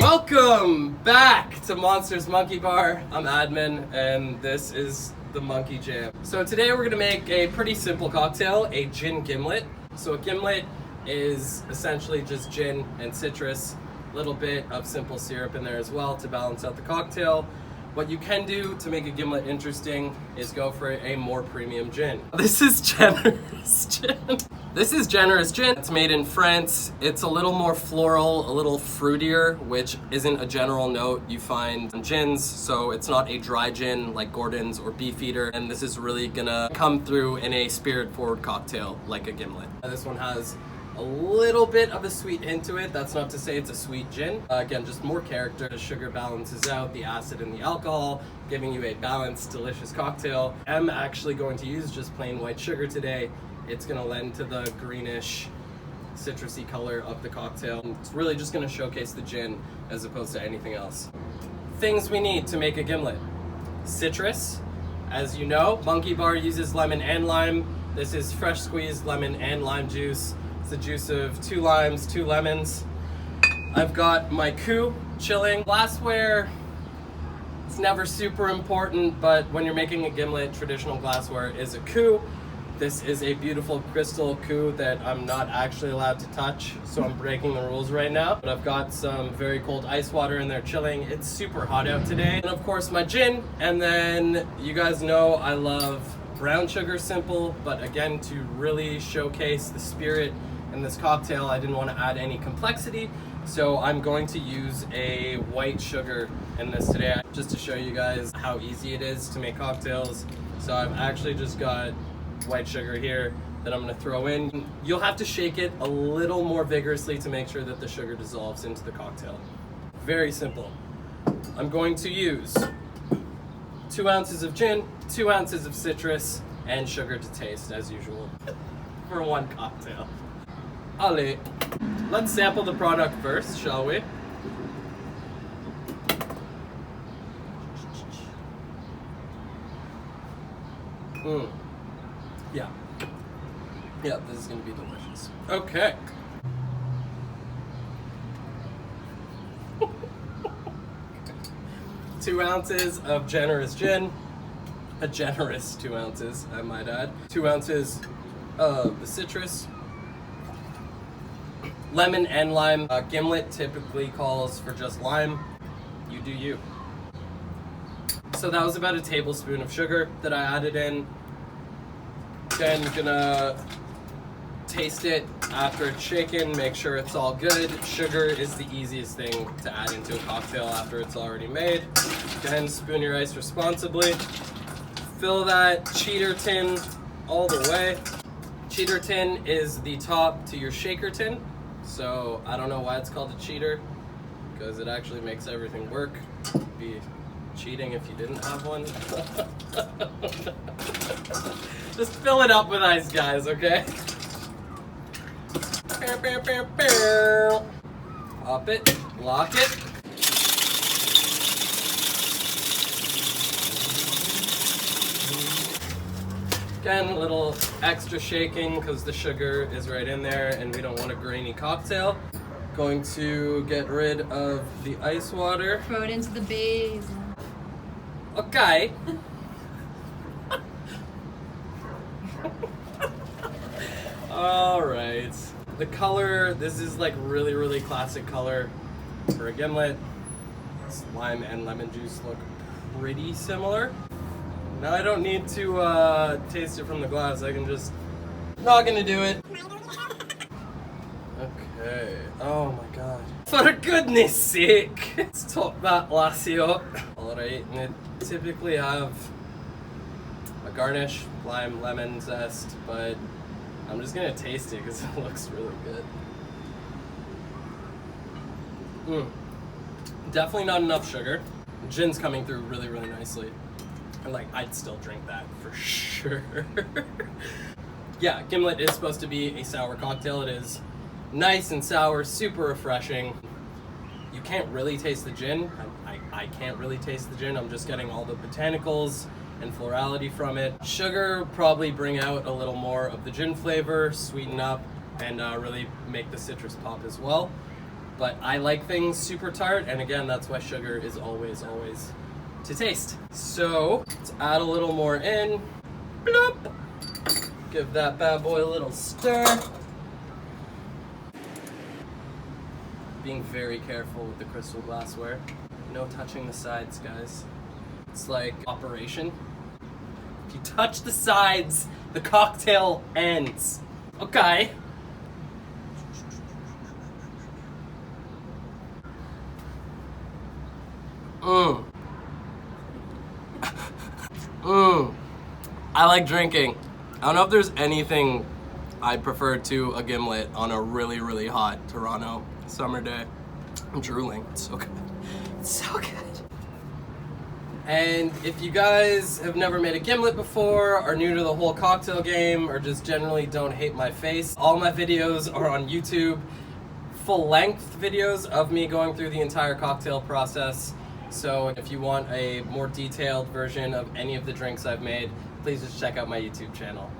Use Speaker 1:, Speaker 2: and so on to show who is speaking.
Speaker 1: Welcome back to Monsters Monkey Bar. I'm Admin, and this is the Monkey Jam. So today we're gonna make a pretty simple cocktail, a gin gimlet. So a gimlet is essentially just gin and citrus, a little bit of simple syrup in there as well to balance out the cocktail. What you can do to make a gimlet interesting is go for a more premium gin. This is generous gin. This is generous gin. It's made in France. It's a little more floral, a little fruitier, which isn't a general note you find in gins. So it's not a dry gin like Gordon's or Beefeater. And this is really gonna come through in a spirit-forward cocktail like a gimlet. This one has a little bit of a sweet hint to it. That's not to say it's a sweet gin. Again, just more character. The sugar balances out the acid and the alcohol, giving you a balanced, delicious cocktail. I'm actually going to use just plain white sugar today. It's gonna lend to the greenish, citrusy color of the cocktail. It's really just gonna showcase the gin as opposed to anything else. Things we need to make a gimlet. Citrus. As you know, Monkey Bar uses lemon and lime. This is fresh squeezed lemon and lime juice. The juice of 2 limes, 2 lemons. I've got my coup chilling. Glassware, it's never super important, but when you're making a gimlet, traditional glassware is a coup. This is a beautiful crystal coup that I'm not actually allowed to touch, so I'm breaking the rules right now. But I've got some very cold ice water in there chilling. It's super hot out today. And of course my gin, and then you guys know I love brown sugar simple, but again, to really showcase the spirit in this cocktail, I didn't want to add any complexity, so I'm going to use a white sugar in this today, just to show you guys how easy it is to make cocktails. So I've actually just got white sugar here that I'm going to throw in. You'll have to shake it a little more vigorously to make sure that the sugar dissolves into the cocktail. Very simple. I'm going to use 2 ounces of gin, 2 ounces of citrus, and sugar to taste as usual for one cocktail. Allez, let's sample the product first, shall we? Yeah, this is gonna be delicious. Okay. Two ounces of generous gin. A generous 2 ounces, I might add. 2 ounces of the citrus. Lemon and lime. Gimlet typically calls for just lime. You do you. So that was about a tablespoon of sugar that I added in. Then gonna taste it after it's shaken, make sure it's all good. Sugar is the easiest thing to add into a cocktail after it's already made. Go ahead and spoon your ice responsibly. Fill that cheater tin all the way. Cheater tin is the top to your shaker tin. So I don't know why it's called a cheater, because it actually makes everything work. It'd be cheating if you didn't have one. Just fill it up with ice, guys, okay? Pop it, lock it. Again, a little extra shaking because the sugar is right in there and we don't want a grainy cocktail. Going to get rid of the ice water.
Speaker 2: Throw it into the base.
Speaker 1: Okay. All right. The color, this is like really, really classic color for a gimlet. This lime and lemon juice look pretty similar. Now I don't need to taste it from the glass. I can just, not gonna do it. Okay, oh my god. For goodness sake! Let's top that lassie up. Alright, and it typically have a garnish, lime, lemon zest, but I'm just gonna taste it because it looks really good. Definitely not enough sugar. Gin's coming through really, really nicely. And like, I'd still drink that for sure. Yeah, Gimlet is supposed to be a sour cocktail. It is nice and sour, super refreshing. You can't really taste the gin. I can't really taste the gin. I'm just getting all the botanicals and florality from it. Sugar probably bring out a little more of the gin flavor, sweeten up and really make the citrus pop as well. But I like things super tart, and again, that's why sugar is always, always to taste. So let's add a little more in. Bloop. Give that bad boy a little stir. Being very careful with the crystal glassware. No touching the sides, guys. It's like operation. If you touch the sides, the cocktail ends. Okay. I like drinking. I don't know if there's anything I'd prefer to a gimlet on a really, really hot Toronto summer day. I'm drooling. It's so good. It's so good. And if you guys have never made a gimlet before, are new to the whole cocktail game, or just generally don't hate my face, all my videos are on YouTube. Full-length videos of me going through the entire cocktail process. So if you want a more detailed version of any of the drinks I've made, please just check out my YouTube channel.